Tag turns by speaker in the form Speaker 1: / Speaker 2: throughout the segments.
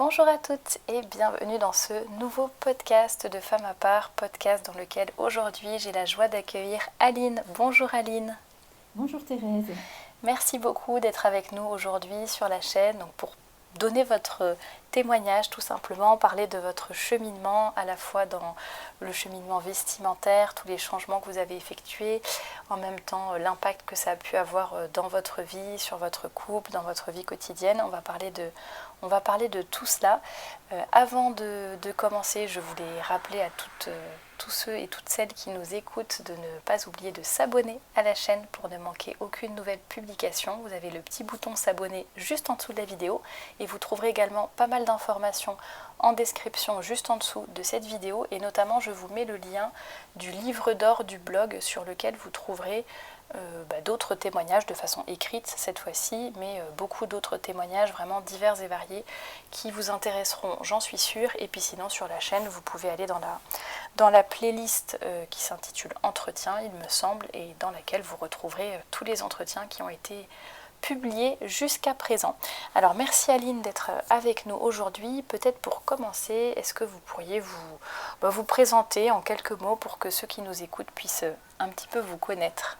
Speaker 1: Bonjour à toutes et bienvenue dans ce nouveau podcast de Femmes à part, podcast dans lequel aujourd'hui j'ai la joie d'accueillir Aline. Bonjour Aline.
Speaker 2: Bonjour Thérèse.
Speaker 1: Merci beaucoup d'être avec nous aujourd'hui sur la chaîne pour donner votre témoignage, tout simplement, parler de votre cheminement, à la fois dans le cheminement vestimentaire, tous les changements que vous avez effectués, en même temps l'impact que ça a pu avoir dans votre vie, sur votre couple, dans votre vie quotidienne. On va parler de tout cela. Avant de commencer, je voulais rappeler à tous ceux et toutes celles qui nous écoutent de ne pas oublier de s'abonner à la chaîne pour ne manquer aucune nouvelle publication. Vous avez le petit bouton s'abonner juste en dessous de la vidéo et vous trouverez également pas mal d'informations en description juste en dessous de cette vidéo, et notamment je vous mets le lien du livre d'or du blog sur lequel vous trouverez d'autres témoignages de façon écrite cette fois-ci, mais beaucoup d'autres témoignages vraiment divers et variés qui vous intéresseront, j'en suis sûre. Et puis sinon sur la chaîne vous pouvez aller dans la playlist qui s'intitule Entretien il me semble, et dans laquelle vous retrouverez tous les entretiens qui ont été publiés jusqu'à présent. Alors merci Aline d'être avec nous aujourd'hui. Peut-être pour commencer, est-ce que vous pourriez vous présenter en quelques mots pour que ceux qui nous écoutent puissent un petit peu vous connaître?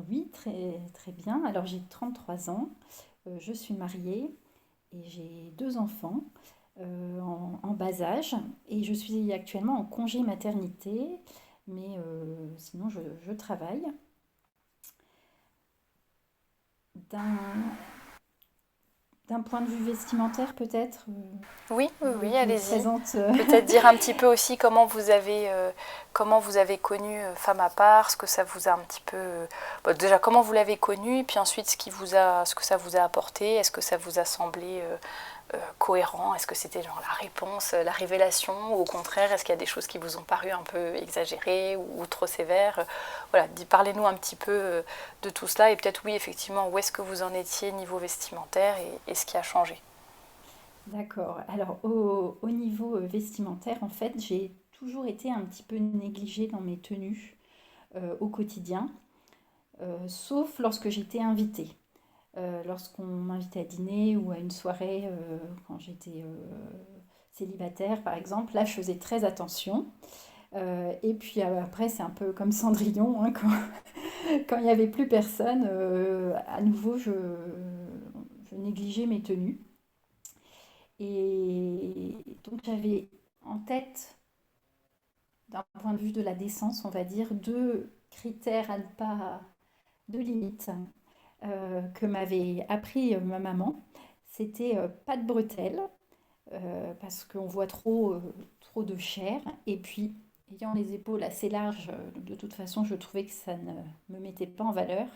Speaker 2: Oui, très, très bien. Alors j'ai 33 ans, je suis mariée et j'ai deux enfants en bas âge, et je suis actuellement en congé maternité, mais sinon je travaille. D'un, d'un point de vue vestimentaire peut-être,
Speaker 1: Oui, oui,
Speaker 2: vous voulez
Speaker 1: oui,
Speaker 2: que je me
Speaker 1: allez-y.
Speaker 2: présente
Speaker 1: Peut-être dire un petit peu aussi comment vous avez connu Femme à part, ce que ça vous a un petit peu... déjà, comment vous l'avez connu, et puis ensuite ce que ça vous a apporté, est-ce que ça vous a semblé cohérent, est-ce que c'était genre la réponse, la révélation, ou au contraire, est-ce qu'il y a des choses qui vous ont paru un peu exagérées ou trop sévères? Voilà, parlez-nous un petit peu de tout cela, et peut-être oui, effectivement, où est-ce que vous en étiez niveau vestimentaire et ce qui a changé.
Speaker 2: D'accord. Alors, au niveau vestimentaire, en fait, j'ai toujours été un petit peu négligée dans mes tenues au quotidien, sauf lorsque j'étais invitée. Lorsqu'on m'invitait à dîner ou à une soirée, quand j'étais célibataire, par exemple, là, je faisais très attention. Et puis après, c'est un peu comme Cendrillon, hein, quand il n'y avait plus personne, à nouveau, je négligeais mes tenues. Et donc j'avais en tête, d'un point de vue de la décence, on va dire, deux critères à ne pas, deux limites que m'avait appris ma maman. C'était pas de bretelles, parce qu'on voit trop de chair. Et puis, ayant les épaules assez larges, de toute façon, je trouvais que ça ne me mettait pas en valeur.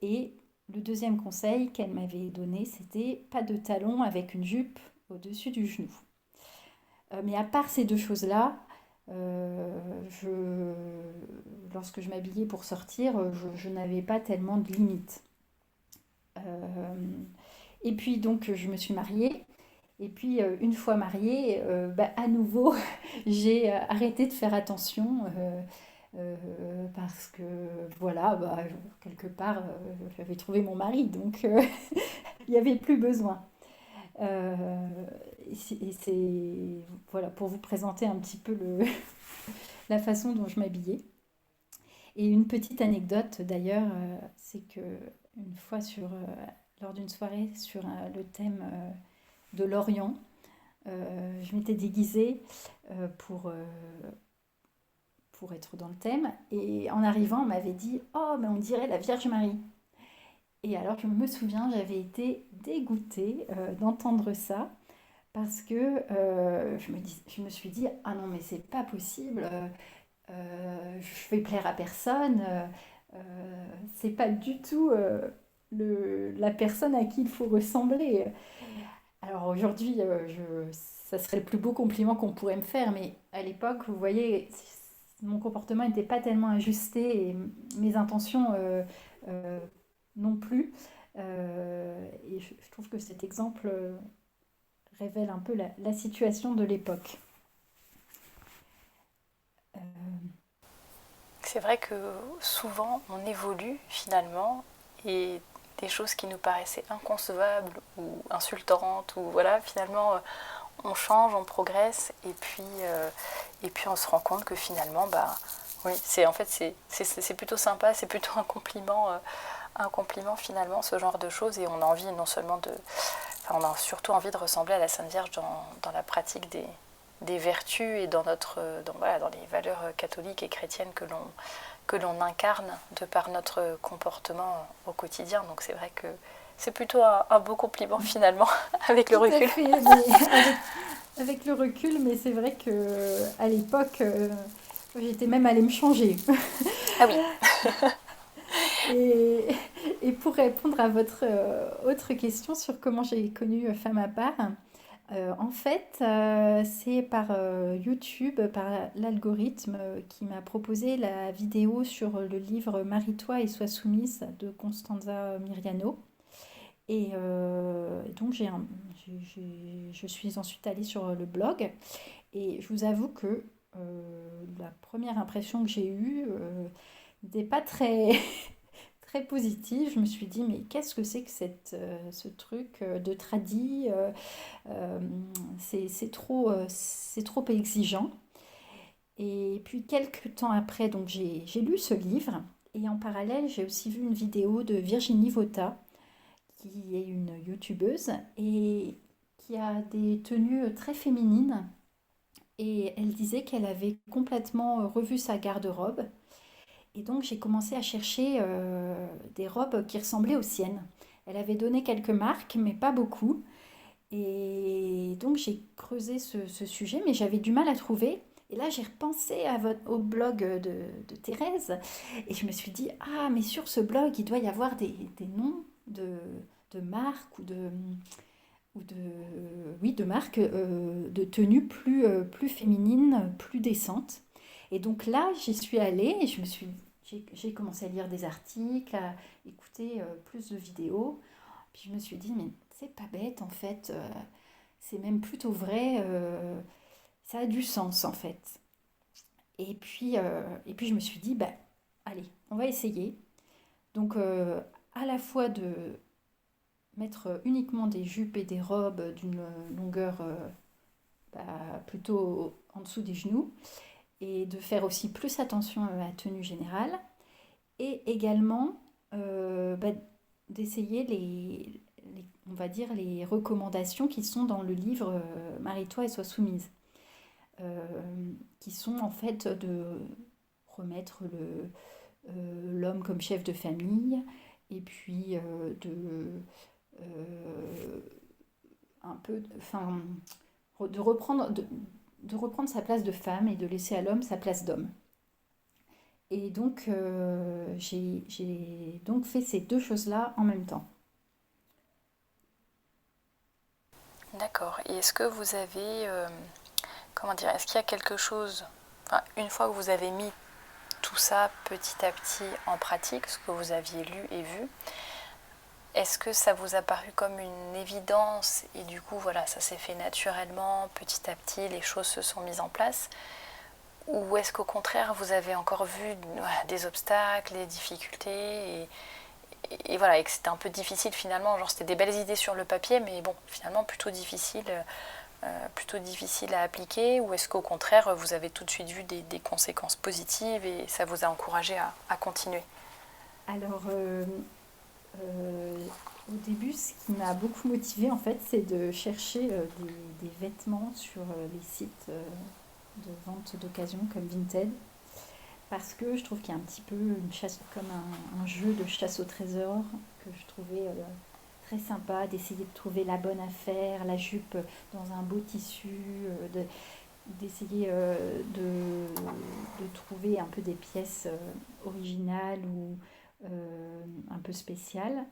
Speaker 2: Et le deuxième conseil qu'elle m'avait donné, c'était pas de talons avec une jupe au-dessus du genou. Mais à part ces deux choses-là, euh, je, lorsque je m'habillais pour sortir, je n'avais pas tellement de limites. Euh, et puis donc je me suis mariée. Et puis une fois mariée, à nouveau, j'ai arrêté de faire attention, parce que voilà, quelque part, j'avais trouvé mon mari, donc il n'y avait plus besoin. Euh, et c'est voilà pour vous présenter un petit peu la façon dont je m'habillais. Et une petite anecdote d'ailleurs, c'est que une fois lors d'une soirée sur le thème de l'Orient, je m'étais déguisée pour être dans le thème. Et en arrivant, on m'avait dit: «Oh, mais on dirait la Vierge Marie.» Et alors, je me souviens, j'avais été dégoûtée d'entendre ça, parce que je me suis dit: «Ah non, mais c'est pas possible, je vais plaire à personne, c'est pas du tout la personne à qui il faut ressembler.» Alors aujourd'hui, ça serait le plus beau compliment qu'on pourrait me faire, mais à l'époque, vous voyez, mon comportement n'était pas tellement ajusté, et mes intentions euh, non plus. Et je trouve que cet exemple révèle un peu la situation de l'époque. Euh,
Speaker 1: C'est vrai que souvent on évolue finalement, et des choses qui nous paraissaient inconcevables ou insultantes, ou voilà, finalement, on change, on progresse, et puis on se rend compte que finalement, bah, oui, c'est en fait c'est plutôt sympa, c'est plutôt un compliment finalement, ce genre de choses, et on a envie non seulement de, enfin, on a surtout envie de ressembler à la Sainte Vierge dans la pratique des vertus et voilà, dans les valeurs catholiques et chrétiennes que l'on incarne de par notre comportement au quotidien. Donc c'est vrai que c'est plutôt un beau compliment finalement, avec le
Speaker 2: Tout à
Speaker 1: recul.
Speaker 2: fait, mais avec le recul, mais c'est vrai que à l'époque, j'étais même allée me changer.
Speaker 1: Ah oui,
Speaker 2: Et, et pour répondre à votre autre question sur comment j'ai connu Femme à part, en fait, c'est par YouTube, par l'algorithme qui m'a proposé la vidéo sur le livre Marie-toi et sois soumise de Constanza Miriano. Et donc je suis ensuite allée sur le blog et je vous avoue que la première impression que j'ai eue n'était pas très, très positive. Je me suis dit, mais qu'est-ce que c'est que ce truc de tradi euh, c'est trop exigeant. Et puis quelques temps après, donc j'ai lu ce livre et en parallèle, j'ai aussi vu une vidéo de Virginie Vota qui est une youtubeuse et qui a des tenues très féminines. Et elle disait qu'elle avait complètement revu sa garde-robe. Et donc j'ai commencé à chercher des robes qui ressemblaient aux siennes. Elle avait donné quelques marques, mais pas beaucoup. Et donc j'ai creusé ce sujet, mais j'avais du mal à trouver. Et là, j'ai repensé au blog de Thérèse et je me suis dit, ah, mais sur ce blog, il doit y avoir des noms de marques oui, de marques de tenues plus féminines, plus décentes. Et donc là, j'y suis allée et j'ai commencé à lire des articles, à écouter plus de vidéos. Puis je me suis dit, mais c'est pas bête en fait, c'est même plutôt vrai, ça a du sens en fait. Et puis je me suis dit, bah, allez, on va essayer. Donc à la fois de mettre uniquement des jupes et des robes d'une longueur plutôt en dessous des genoux, et de faire aussi plus attention à la tenue générale, et également bah, d'essayer on va dire, les recommandations qui sont dans le livre Marie-toi et sois soumise, qui sont en fait de remettre l'homme comme chef de famille, et puis euh, un peu, enfin, de reprendre, de reprendre sa place de femme et de laisser à l'homme sa place d'homme. Et donc, j'ai donc fait ces deux choses-là en même temps.
Speaker 1: d'accord. Et est-ce que vous avez, comment dire, est-ce qu'il y a quelque chose, enfin, une fois que vous avez mis tout ça petit à petit en pratique, ce que vous aviez lu et vu, est-ce que ça vous a paru comme une évidence et du coup, voilà, ça s'est fait naturellement, petit à petit, les choses se sont mises en place? Ou est-ce qu'au contraire, vous avez encore vu voilà, des obstacles, des difficultés et voilà, et que c'était un peu difficile finalement, genre c'était des belles idées sur le papier, mais bon, finalement plutôt difficile à appliquer, ou est-ce qu'au contraire, vous avez tout de suite vu des conséquences positives et ça vous a encouragé à continuer?
Speaker 2: Alors, au début, ce qui m'a beaucoup motivée, en fait, c'est de chercher des vêtements sur les sites de vente d'occasion comme Vinted. Parce que je trouve qu'il y a un petit peu une chasse, comme un jeu de chasse au trésor que je trouvais très sympa, d'essayer de trouver la bonne affaire, la jupe dans un beau tissu, d'essayer de trouver un peu des pièces originales ou un peu spéciales.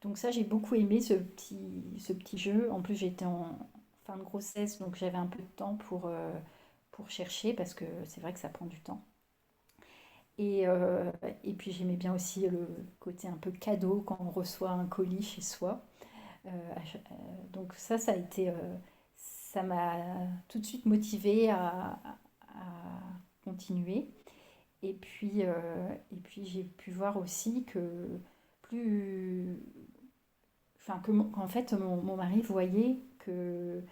Speaker 2: Donc ça, j'ai beaucoup aimé ce petit jeu. En plus, j'étais en fin de grossesse, donc j'avais un peu de temps pour chercher, parce que c'est vrai que ça prend du temps. Et, euh, et puis j'aimais bien aussi le côté un peu cadeau quand on reçoit un colis chez soi. Donc ça a été, ça m'a tout de suite motivée à continuer. Et puis j'ai pu voir aussi que plus, enfin, qu'en fait, mon mari voyait que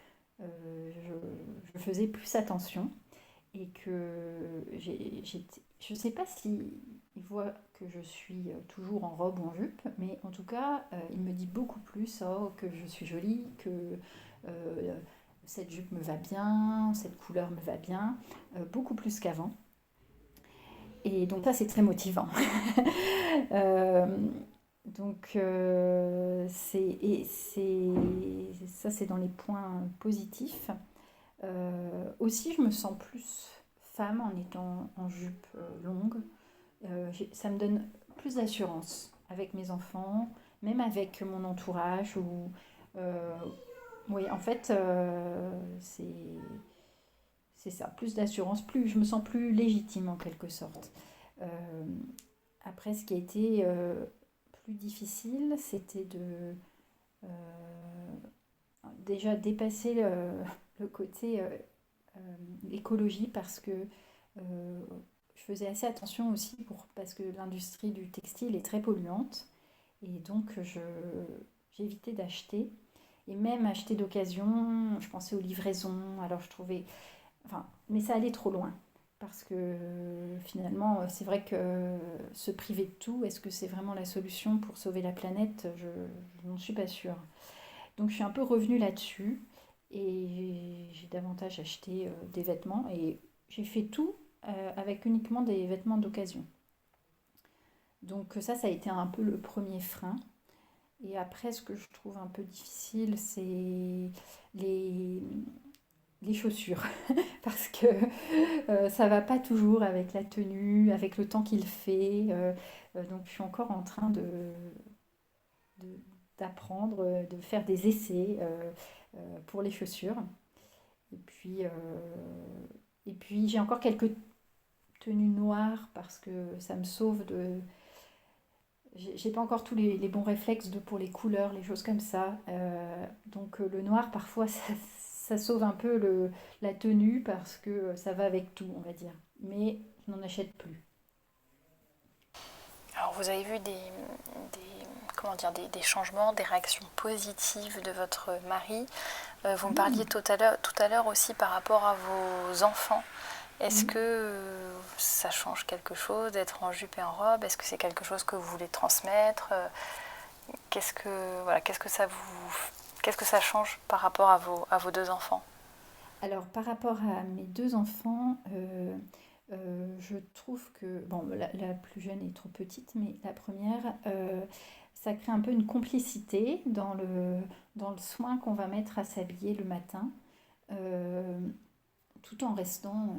Speaker 2: je faisais plus attention et que je ne sais pas si il voit que je suis toujours en robe ou en jupe, mais en tout cas, il me dit beaucoup plus oh, que je suis jolie, que euh, cette jupe me va bien, cette couleur me va bien, beaucoup plus qu'avant. Et donc ça, c'est très motivant. Euh, ça, c'est dans les points positifs. Aussi, je me sens plus femme en étant en jupe longue. Ça me donne plus d'assurance avec mes enfants, même avec mon entourage. Euh, oui, en fait, c'est ça, plus d'assurance, je me sens plus légitime en quelque sorte. Euh, Après, ce qui a été plus difficile, c'était de déjà dépasser le côté écologie parce que je faisais assez attention aussi parce que l'industrie du textile est très polluante et donc j'évitais d'acheter et même acheter d'occasion, je pensais aux livraisons, alors je trouvais, enfin, mais ça allait trop loin parce que finalement c'est vrai que se priver de tout, est-ce que c'est vraiment la solution pour sauver la planète? Je n'en suis pas sûre. Donc je suis un peu revenue là-dessus et j'ai davantage acheté des vêtements et j'ai fait tout avec uniquement des vêtements d'occasion. Donc ça a été un peu le premier frein. Et après, ce que je trouve un peu difficile, c'est les, les chaussures. Parce que ça va pas toujours avec la tenue, avec le temps qu'il fait. Donc je suis encore en train de- d'apprendre, de faire des essais pour les chaussures. Et puis, euh, et puis j'ai encore quelques tenues noires parce que ça me sauve de... J'ai pas encore tous les bons réflexes pour les couleurs, les choses comme ça. Donc le noir, parfois, ça sauve un peu la tenue parce que ça va avec tout, on va dire. Mais je n'en achète plus.
Speaker 1: Alors vous avez vu comment dire, des changements, des réactions positives de votre mari. Vous me parliez
Speaker 2: Hmm,
Speaker 1: tout à l'heure aussi par rapport à vos enfants. Est-ce
Speaker 2: oui.
Speaker 1: que ça change quelque chose d'être en jupe et en robe? Est-ce que c'est quelque chose que vous voulez transmettre? Voilà, qu'est-ce que ça change par rapport à vos deux enfants?
Speaker 2: Alors, par rapport à mes deux enfants, je trouve que, bon, la plus jeune est trop petite, mais la première, ça crée un peu une complicité dans le soin qu'on va mettre à s'habiller le matin, euh, tout en restant,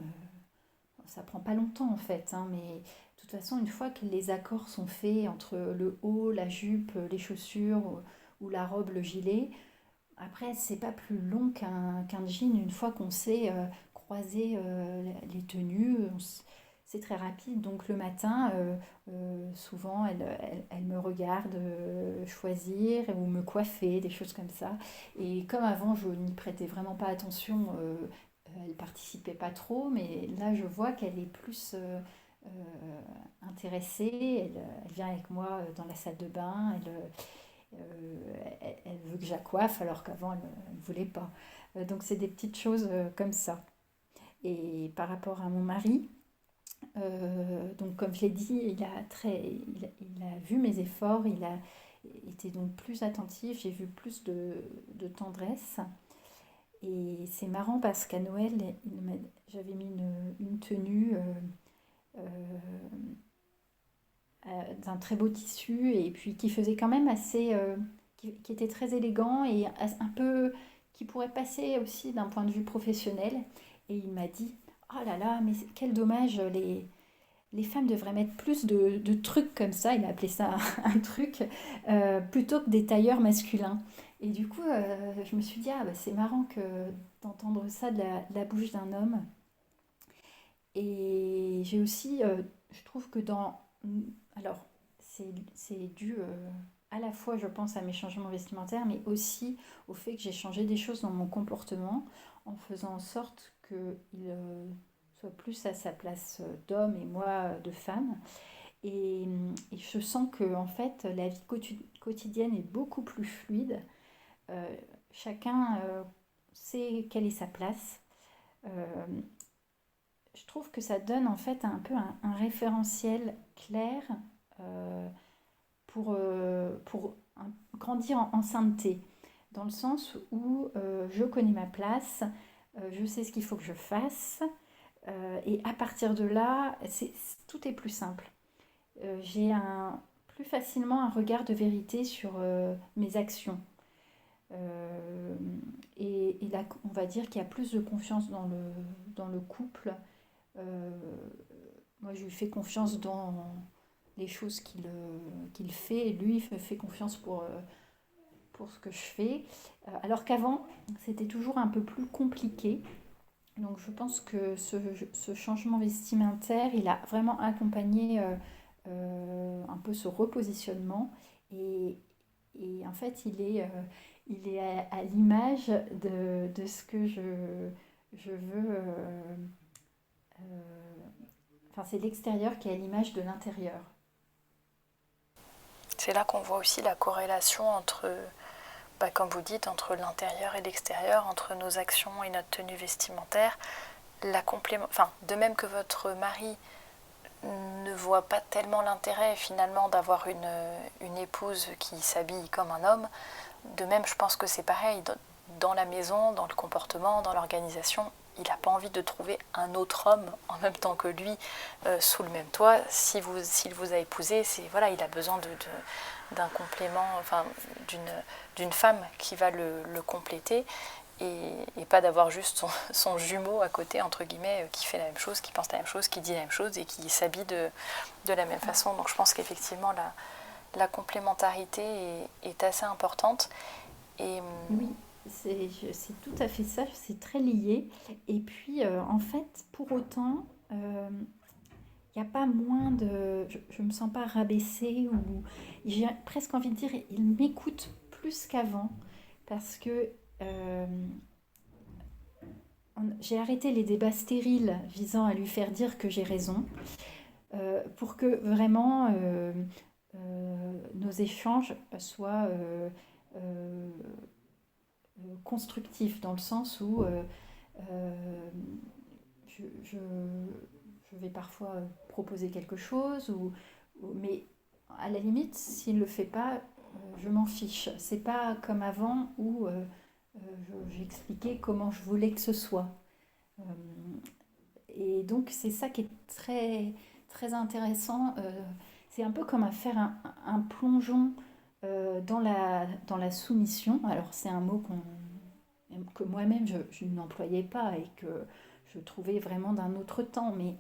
Speaker 2: ça prend pas longtemps en fait, hein, mais de toute façon, une fois que les accords sont faits entre le haut, la jupe, les chaussures ou la robe, le gilet, après, c'est pas plus long qu'un jean une fois qu'on sait croiser les tenues. C'est très rapide. Donc le matin, souvent, elle me regarde choisir ou me coiffer, des choses comme ça. Et comme avant, je n'y prêtais vraiment pas attention, elle participait pas trop. Mais là, je vois qu'elle est plus intéressée. Elle vient avec moi dans la salle de bain. Elle veut que j'accoiffe alors qu'avant elle ne voulait pas. Donc c'est des petites choses comme ça. Et par rapport à mon mari, donc comme je l'ai dit, il a vu mes efforts, il a été donc plus attentif, j'ai vu plus de tendresse. Et c'est marrant parce qu'à Noël, j'avais mis une tenue d'un très beau tissu et puis qui faisait quand même assez, qui était très élégant et un peu, qui pourrait passer aussi d'un point de vue professionnel. Et il m'a dit, oh là là, mais quel dommage, les femmes devraient mettre plus de trucs comme ça, il a appelé ça un truc, plutôt que des tailleurs masculins. Et du coup, je me suis dit, ah bah, c'est marrant d'entendre ça de la bouche d'un homme. Et j'ai aussi, je trouve que alors, c'est dû à la fois, je pense, à mes changements vestimentaires, mais aussi au fait que j'ai changé des choses dans mon comportement en faisant en sorte qu'il soit plus à sa place d'homme et moi de femme. Et je sens que en fait, la vie quotidienne est beaucoup plus fluide. Chacun sait quelle est sa place. Euh, je trouve que ça donne en fait un peu un référentiel clair euh, pour grandir en sainteté, dans le sens où je connais ma place, je sais ce qu'il faut que je fasse, et à partir de là, tout est plus simple. J'ai plus facilement un regard de vérité sur mes actions. Euh, et là, on va dire qu'il y a plus de confiance dans le couple. Euh, Moi, je lui fais confiance dans les choses qu'il fait, et lui me fait confiance pour ce que je fais. Alors qu'avant, c'était toujours un peu plus compliqué. Donc je pense que ce changement vestimentaire, il a vraiment accompagné un peu ce repositionnement. Et, et en fait, il est à l'image de ce que je veux. Euh, enfin, c'est l'extérieur qui est à l'image de l'intérieur.
Speaker 1: C'est là qu'on voit aussi la corrélation entre, comme vous dites, entre l'intérieur et l'extérieur, entre nos actions et notre tenue vestimentaire. Enfin, de même que votre mari ne voit pas tellement l'intérêt finalement d'avoir une épouse qui s'habille comme un homme, de même je pense que c'est pareil dans la maison, dans le comportement, dans l'organisation. Il n'a pas envie de trouver un autre homme en même temps que lui sous le même toit. S'il vous a épousé, voilà, il a besoin d'un complément, enfin d'une femme qui va le compléter. Et pas d'avoir juste son jumeau à côté, entre guillemets, qui fait la même chose, qui pense la même chose, qui dit la même chose et qui s'habille de la même façon. Donc je pense qu'effectivement, la complémentarité est assez importante. Et
Speaker 2: Oui, c'est tout à fait ça, c'est très lié. Et puis, en fait, pour autant, il n'y a pas moins de... Je ne me sens pas rabaissée ou j'ai presque envie de dire, il m'écoute plus qu'avant parce que euh, j'ai arrêté les débats stériles visant à lui faire dire que j'ai raison pour que vraiment nos échanges soient euh, constructifs dans le sens où euh, je je vais parfois proposer quelque chose, mais à la limite, s'il ne le fait pas, je m'en fiche. C'est pas comme avant où j'expliquais comment je voulais que ce soit. Euh, et donc, c'est ça qui est très, très intéressant. C'est un peu comme à faire un plongeon dans la soumission. Alors, c'est un mot que moi-même, je n'employais pas et que je trouvais vraiment d'un autre temps, mais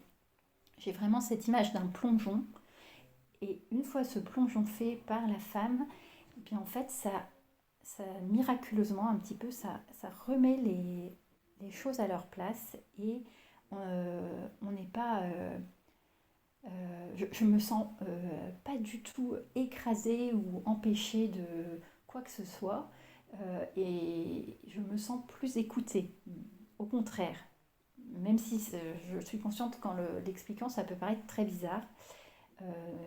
Speaker 2: j'ai vraiment cette image d'un plongeon. Et une fois ce plongeon fait par la femme, et bien en fait, ça miraculeusement, un petit peu, ça remet les choses à leur place et on n'est pas. Je me sens pas du tout écrasée ou empêchée de quoi que ce soit. Et je me sens plus écoutée. Au contraire, même si je suis consciente qu'en l'expliquant, ça peut paraître très bizarre.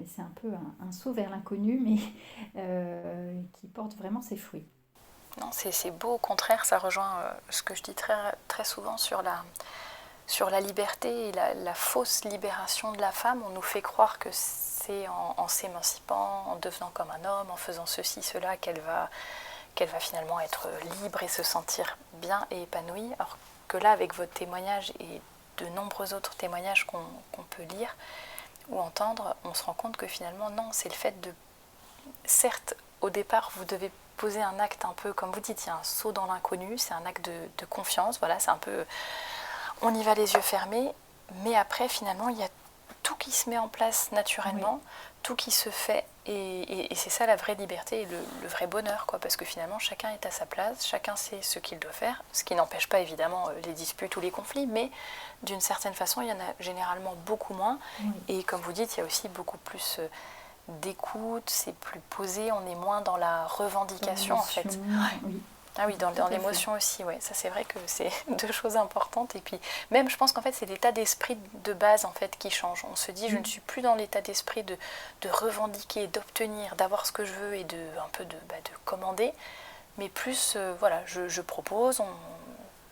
Speaker 2: C'est un peu un saut vers l'inconnu, mais qui porte vraiment ses fruits.
Speaker 1: non, c'est beau, au contraire, ça rejoint ce que je dis très, très souvent sur la liberté et la fausse libération de la femme. On nous fait croire que c'est en s'émancipant, en devenant comme un homme, en faisant ceci, cela, qu'elle va finalement être libre et se sentir bien et épanouie. Alors que là, avec votre témoignage et de nombreux autres témoignages qu'on peut lire ou entendre, on se rend compte que finalement, non, c'est le fait de... Certes, au départ, vous devez poser un acte un peu, comme vous dites, il y a un saut dans l'inconnu, c'est un acte de confiance, voilà, c'est un peu... On y va les yeux fermés, mais après, finalement, il y a tout qui se met en place naturellement, oui. Tout qui se fait, et c'est ça la vraie liberté et le vrai bonheur, quoi, parce que finalement, chacun est à sa place, chacun sait ce qu'il doit faire, ce qui n'empêche pas évidemment les disputes ou les conflits, mais d'une certaine façon, il y en a généralement beaucoup moins, oui. Et comme vous dites, il y a aussi beaucoup plus d'écoute, c'est plus posé, on est moins dans la revendication, en fait.
Speaker 2: Oui.
Speaker 1: Ah oui, dans
Speaker 2: Tout à fait.
Speaker 1: l'émotion aussi, ouais. Ça c'est vrai que c'est deux choses importantes. Et puis même, je pense qu'en fait, c'est l'état d'esprit de base en fait qui change. On se dit, je ne suis plus dans l'état d'esprit de revendiquer, d'obtenir, d'avoir ce que je veux et un peu de commander, mais plus, voilà, je propose,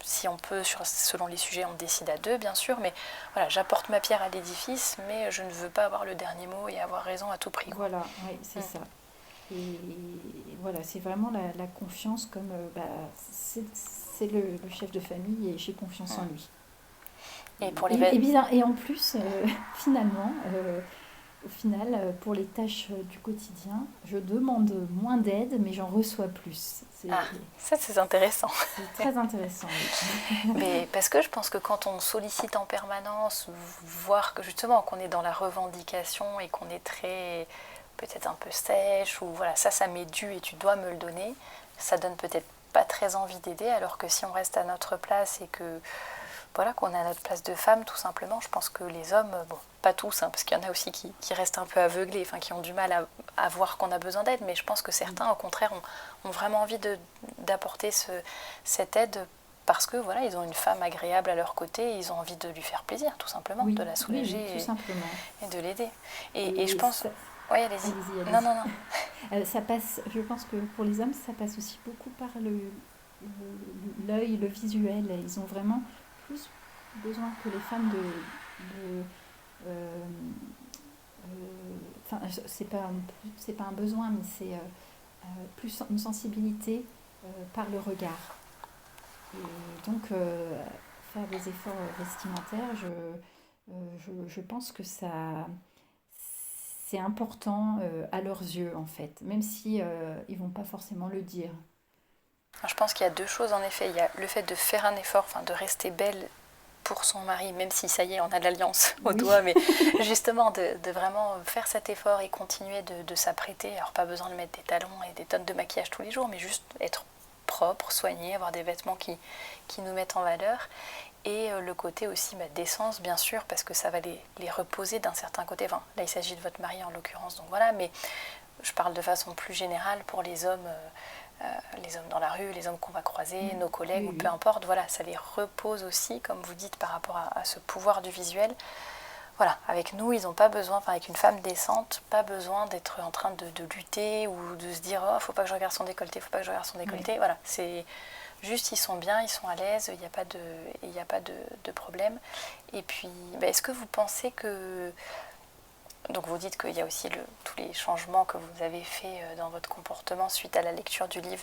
Speaker 1: si on peut, selon les sujets, on décide à deux, bien sûr, mais voilà, j'apporte ma pierre à l'édifice, mais je ne veux pas avoir le dernier mot et avoir raison à tout prix, quoi.
Speaker 2: Voilà, oui, c'est ça. Et voilà, c'est vraiment la confiance comme c'est le chef de famille et j'ai confiance en
Speaker 1: Mm.
Speaker 2: lui.
Speaker 1: Et pour les
Speaker 2: Et en plus, finalement, au final, pour les tâches du quotidien, je demande moins d'aide, mais j'en reçois plus.
Speaker 1: Ah, ça c'est intéressant.
Speaker 2: C'est très intéressant, oui.
Speaker 1: Mais parce que je pense que quand on sollicite en permanence, voir que justement qu'on est dans la revendication et qu'on est très, peut-être un peu sèche, ou voilà, ça m'est dû et tu dois me le donner, ça donne peut-être pas très envie d'aider, alors que si on reste à notre place et que voilà, qu'on est à notre place de femme, tout simplement, je pense que les hommes, bon, pas tous, hein, parce qu'il y en a aussi qui restent un peu aveuglés, enfin, qui ont du mal à voir qu'on a besoin d'aide, mais je pense que certains, au contraire, ont vraiment envie d'apporter cette aide parce que voilà, ils ont une femme agréable à leur côté et ils ont envie de lui faire plaisir, tout simplement,
Speaker 2: Oui,
Speaker 1: de la
Speaker 2: oui, oui,
Speaker 1: soulager
Speaker 2: tout simplement.
Speaker 1: et de l'aider. Et je
Speaker 2: Et
Speaker 1: pense...
Speaker 2: ça,
Speaker 1: Oui, allez-y.
Speaker 2: allez-y,
Speaker 1: Non,
Speaker 2: allez-y.
Speaker 1: non, non.
Speaker 2: Ça passe, je pense que pour les hommes, ça passe aussi beaucoup par l'œil, le visuel. Ils ont vraiment plus besoin que les femmes de euh, enfin, c'est pas un besoin, mais c'est plus une sensibilité par le regard. Et donc, faire des efforts vestimentaires, je pense que ça, c'est important à leurs yeux, en fait, même si ils vont pas forcément le dire.
Speaker 1: Je pense qu'il y a deux choses en effet. Il y a le fait de faire un effort, enfin de rester belle pour son mari, même si ça y est, on a de l'alliance au
Speaker 2: Oui,
Speaker 1: doigt, mais justement de vraiment faire cet effort et continuer de s'apprêter. Alors pas besoin de mettre des talons et des tonnes de maquillage tous les jours, mais juste être propre, soigné, avoir des vêtements qui nous mettent en valeur. Et le côté aussi d'essence, bien sûr, parce que ça va les reposer d'un certain côté. Enfin, là, il s'agit de votre mari en l'occurrence, donc voilà, mais je parle de façon plus générale pour les hommes dans la rue, les hommes qu'on va croiser, nos collègues,
Speaker 2: oui,
Speaker 1: ou peu
Speaker 2: oui.
Speaker 1: importe, voilà, ça les repose aussi, comme vous dites, par rapport à ce pouvoir du visuel. Voilà, avec nous, ils n'ont pas besoin, enfin avec une femme décente, pas besoin d'être en train de lutter ou de se dire oh, faut pas que je regarde son décolleté, faut pas que je regarde son décolleté.
Speaker 2: Oui.
Speaker 1: Voilà, c'est juste, ils sont bien, ils sont à l'aise, il n'y a pas de problème. Et puis, est-ce que vous pensez que donc vous dites qu'il y a aussi tous les changements que vous avez faits dans votre comportement suite à la lecture du livre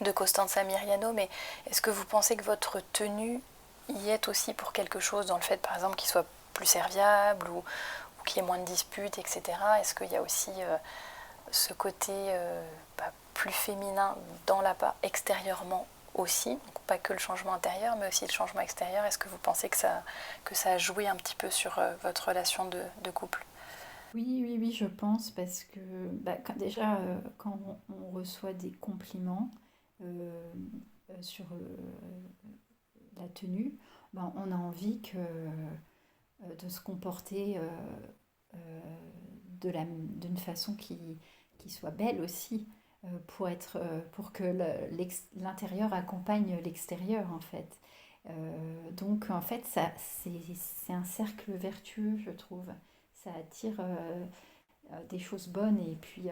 Speaker 1: de Costanza Miriano, mais est-ce que vous pensez que votre tenue y est aussi pour quelque chose dans le fait par exemple qu'il soit plus serviable ou qu'il y ait moins de disputes, etc. Est-ce qu'il y a aussi ce côté plus féminin dans extérieurement aussi, donc pas que le changement intérieur mais aussi le changement extérieur? Est-ce que vous pensez que ça a joué un petit peu sur votre relation de couple?
Speaker 2: Oui, oui, oui, je pense parce que déjà, quand on reçoit des compliments sur la tenue, on a envie de se comporter d'une façon qui soit belle aussi, pour que l'intérieur accompagne l'extérieur, en fait. Donc, en fait, c'est un cercle vertueux, je trouve. Ça attire des choses bonnes et puis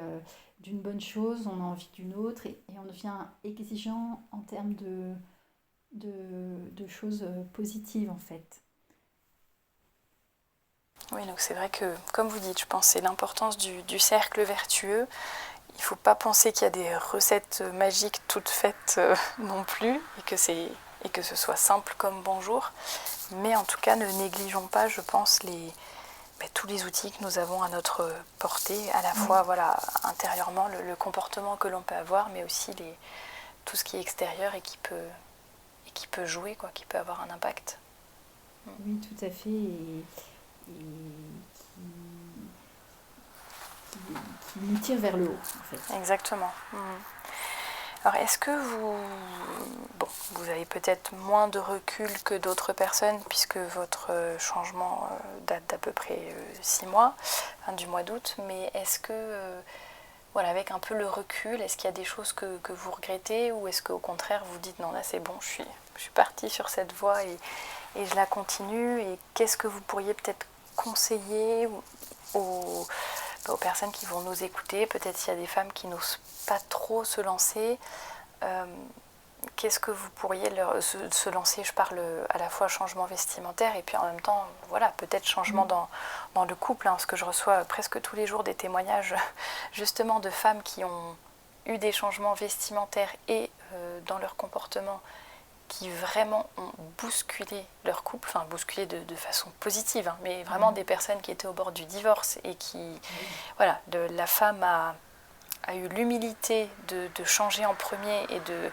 Speaker 2: d'une bonne chose, on a envie d'une autre et on devient exigeant en termes de choses positives, en fait.
Speaker 1: Oui, donc c'est vrai que, comme vous dites, je pense que c'est l'importance du cercle vertueux. Il ne faut pas penser qu'il y a des recettes magiques toutes faites non plus et que ce soit simple comme bonjour. Mais en tout cas, ne négligeons pas, je pense, tous les outils que nous avons à notre portée, à la
Speaker 2: Oui,
Speaker 1: fois voilà, intérieurement, le comportement que l'on peut avoir, mais aussi tout ce qui est extérieur et qui peut jouer, quoi, qui peut avoir un impact.
Speaker 2: oui, tout à fait. Et qui nous tire vers le haut, en fait.
Speaker 1: Exactement. Alors, est-ce que vous avez peut-être moins de recul que d'autres personnes puisque votre changement date d'à peu près 6 mois, fin du mois d'août, mais est-ce que voilà, avec un peu le recul, est-ce qu'il y a des choses que vous regrettez ou est-ce qu'au contraire vous dites non là c'est bon, je suis partie sur cette voie et je la continue et qu'est-ce que vous pourriez peut-être conseiller aux, aux personnes qui vont nous écouter, peut-être s'il y a des femmes qui n'osent pas trop se lancer, euh, qu'est-ce que vous pourriez se lancer, je parle à la fois changement vestimentaire et puis en même temps, voilà, peut-être changement dans le couple, hein, parce que je reçois presque tous les jours des témoignages justement de femmes qui ont eu des changements vestimentaires et dans leur comportement qui vraiment ont bousculé leur couple, enfin bousculé de façon positive, hein, mais vraiment des personnes qui étaient au bord du divorce et qui, voilà, la femme a eu l'humilité de changer en premier et de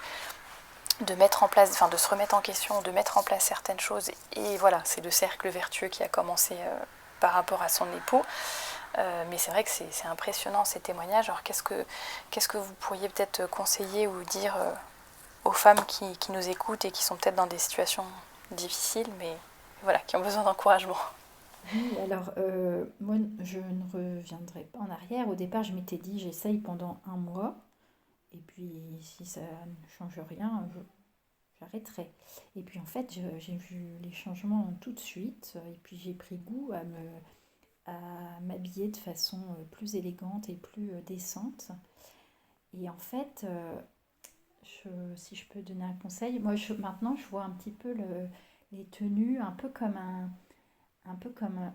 Speaker 1: mettre en place, enfin de se remettre en question, de mettre en place certaines choses. Et voilà, c'est le cercle vertueux qui a commencé par rapport à son époux. Mais c'est vrai que c'est impressionnant ces témoignages. Alors qu'est-ce que vous pourriez peut-être conseiller ou dire aux femmes qui nous écoutent et qui sont peut-être dans des situations difficiles, mais voilà, qui ont besoin d'encouragement?
Speaker 2: Oui, alors moi je ne reviendrai pas en arrière. Au départ, je m'étais dit j'essaye pendant un mois et puis si ça ne change rien, j'arrêterai. Et puis en fait, j'ai vu les changements tout de suite et puis j'ai pris goût à m'habiller de façon plus élégante et plus décente. Et en fait, si je peux donner un conseil, moi maintenant je vois un petit peu les tenues un peu comme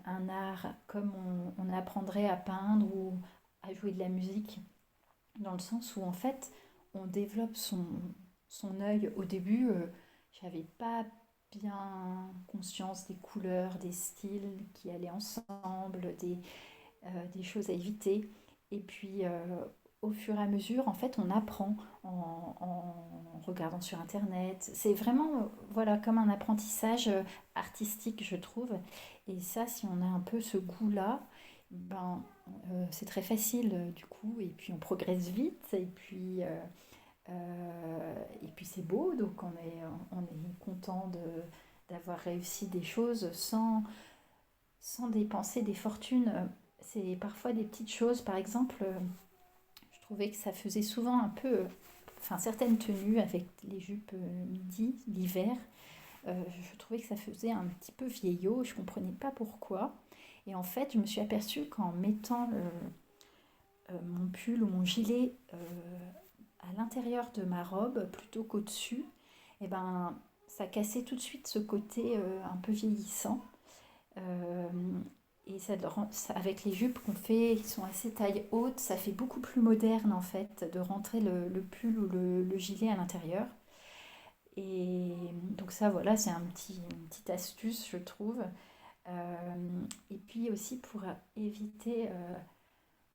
Speaker 2: un art, comme on apprendrait à peindre ou à jouer de la musique, dans le sens où en fait on développe son œil. Au début, j'avais pas bien conscience des couleurs, des styles qui allaient ensemble, des choses à éviter. Et puis, au fur et à mesure, en fait, on apprend en regardant sur Internet. C'est vraiment, voilà, comme un apprentissage artistique, je trouve. Et ça, si on a un peu ce goût-là, ben, c'est très facile, du coup. Et puis, on progresse vite. Et puis c'est beau, donc on est content d'avoir réussi des choses sans dépenser des fortunes. C'est parfois des petites choses. Par exemple, je trouvais que ça faisait souvent un peu, enfin certaines tenues avec les jupes midi, l'hiver, je trouvais que ça faisait un petit peu vieillot. Je ne comprenais pas pourquoi. Et en fait, je me suis aperçue qu'en mettant mon pull ou mon gilet à l'intérieur de ma robe plutôt qu'au-dessus, et ben, ça cassait tout de suite ce côté un peu vieillissant. Euh, et avec les jupes qu'on fait, qui sont assez taille haute, ça fait beaucoup plus moderne en fait de rentrer le pull ou le gilet à l'intérieur. Et donc ça, voilà, c'est une petite astuce, je trouve. Et puis aussi pour éviter un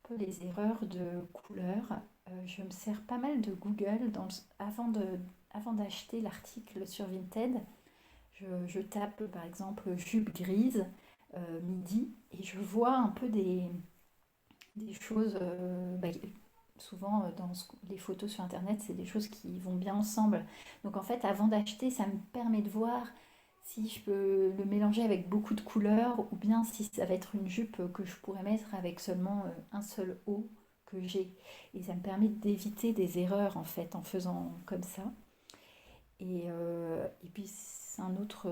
Speaker 2: peu les erreurs de couleur, je me sers pas mal de Google avant d'acheter l'article sur Vinted. Je tape par exemple jupe grise midi et je vois un peu des choses, souvent les photos sur internet, c'est des choses qui vont bien ensemble. Donc en fait, avant d'acheter, ça me permet de voir si je peux le mélanger avec beaucoup de couleurs ou bien si ça va être une jupe que je pourrais mettre avec seulement un seul haut que j'ai. Et ça me permet d'éviter des erreurs en fait en faisant comme ça. Et puis c'est un autre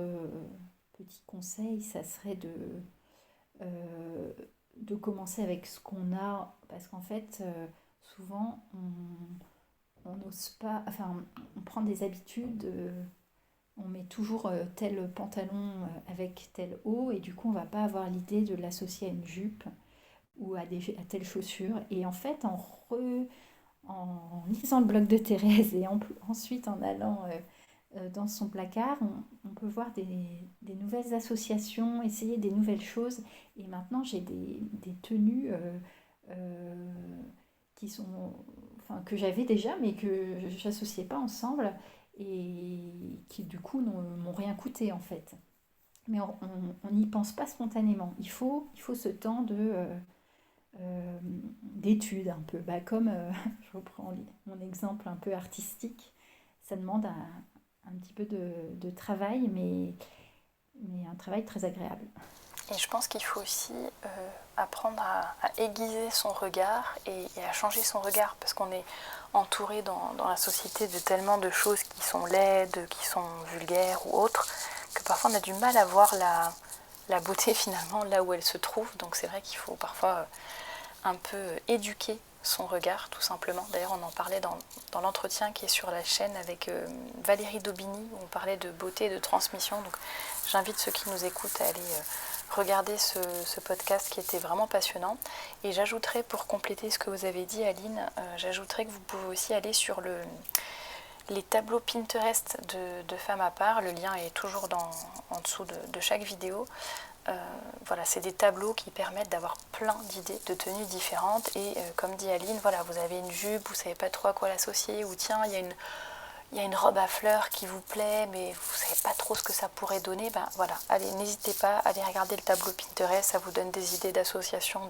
Speaker 2: petit conseil, ça serait euh, de commencer avec ce qu'on a, parce qu'en fait, souvent, on n'ose pas, enfin, on prend des habitudes, on met toujours tel pantalon avec tel haut, et du coup, on va pas avoir l'idée de l'associer à une jupe ou à telle chaussure. Et en fait, en lisant le blog de Thérèse et ensuite en allant dans son placard, on peut voir des nouvelles associations, essayer des nouvelles choses. Et maintenant, j'ai des tenues qui sont, enfin, que j'avais déjà, mais que j'associais pas ensemble et qui du coup m'ont rien coûté en fait. Mais on n'y pense pas spontanément. Il faut ce temps d'étude un peu. Bah, comme je reprends mon exemple un peu artistique, ça demande un petit peu de travail, mais un travail très agréable.
Speaker 1: Et je pense qu'il faut aussi apprendre à aiguiser son regard et à changer son regard, parce qu'on est entouré dans la société de tellement de choses qui sont laides, qui sont vulgaires ou autres, que parfois on a du mal à voir la beauté finalement là où elle se trouve. Donc c'est vrai qu'il faut parfois un peu éduquer son regard tout simplement. D'ailleurs on en parlait dans l'entretien qui est sur la chaîne avec Valérie Daubigny, où on parlait de beauté et de transmission. Donc j'invite ceux qui nous écoutent à aller regarder ce podcast qui était vraiment passionnant. Et j'ajouterais, pour compléter ce que vous avez dit Aline, j'ajouterais que vous pouvez aussi aller sur les tableaux Pinterest de Femmes à part. Le lien est toujours en dessous de chaque vidéo. Voilà, c'est des tableaux qui permettent d'avoir plein d'idées de tenues différentes. Et comme dit Aline, voilà, vous avez une jupe, vous ne savez pas trop à quoi l'associer, ou tiens, il y a une robe à fleurs qui vous plaît, mais vous ne savez pas trop ce que ça pourrait donner. Ben voilà, allez, n'hésitez pas, allez regarder le tableau Pinterest, ça vous donne des idées d'association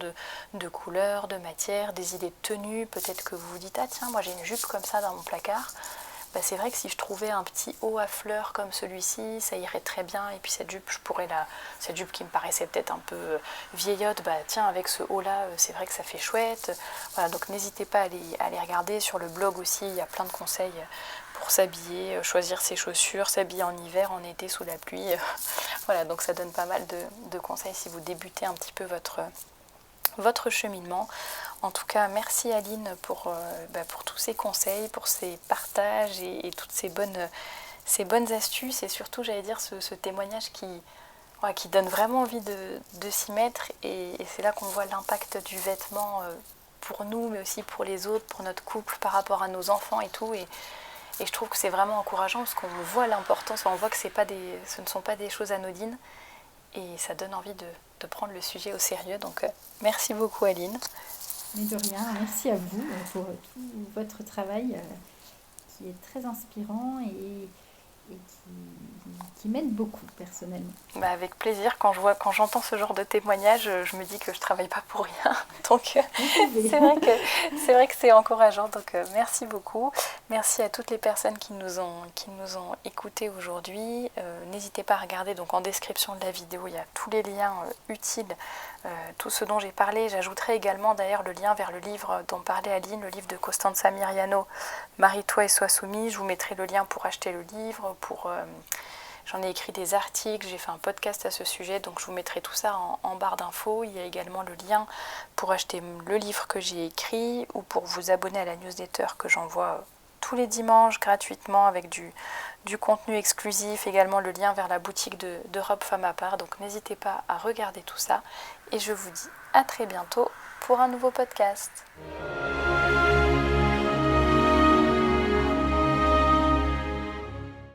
Speaker 1: de couleurs, de matières, des idées de tenues. Peut-être que vous vous dites, ah tiens, moi j'ai une jupe comme ça dans mon placard. Bah, c'est vrai que si je trouvais un petit haut à fleurs comme celui-ci, ça irait très bien. Et puis cette jupe, cette jupe qui me paraissait peut-être un peu vieillotte, bah tiens, avec ce haut-là, c'est vrai que ça fait chouette. Voilà, donc n'hésitez pas à aller regarder sur le blog aussi. Il y a plein de conseils pour s'habiller, choisir ses chaussures, s'habiller en hiver, en été, sous la pluie. Voilà, donc ça donne pas mal de conseils si vous débutez un petit peu votre cheminement. En tout cas, merci Aline pour tous ces conseils, pour ces partages et toutes ces bonnes astuces, et surtout, j'allais dire, ce témoignage qui donne vraiment envie de s'y mettre. Et c'est là qu'on voit l'impact du vêtement pour nous, mais aussi pour les autres, pour notre couple, par rapport à nos enfants et tout. Et je trouve que c'est vraiment encourageant, parce qu'on voit l'importance, on voit que ce ne sont pas des choses anodines. Et ça donne envie de prendre le sujet au sérieux. Donc merci beaucoup Aline.
Speaker 2: Mais de rien, merci à vous pour tout votre travail qui est très inspirant et qui m'aide beaucoup personnellement.
Speaker 1: Bah avec plaisir, quand j'entends ce genre de témoignage, je me dis que je travaille pas pour rien. Donc c'est vrai que c'est encourageant. Donc merci beaucoup. Merci à toutes les personnes qui nous ont écoutés aujourd'hui. N'hésitez pas à regarder, donc en description de la vidéo, il y a tous les liens utiles, tout ce dont j'ai parlé. J'ajouterai également d'ailleurs le lien vers le livre dont parlait Aline, le livre de Costanza Miriano, Marie-toi et sois soumise. Je vous mettrai le lien pour acheter le livre, j'en ai écrit des articles, j'ai fait un podcast à ce sujet, donc je vous mettrai tout ça en barre d'infos. Il y a également le lien pour acheter le livre que j'ai écrit, ou pour vous abonner à la newsletter que j'envoie tous les dimanches gratuitement avec du contenu exclusif. Également le lien vers la boutique de robes Femmes à part. Donc n'hésitez pas à regarder tout ça. Et je vous dis à très bientôt pour un nouveau podcast.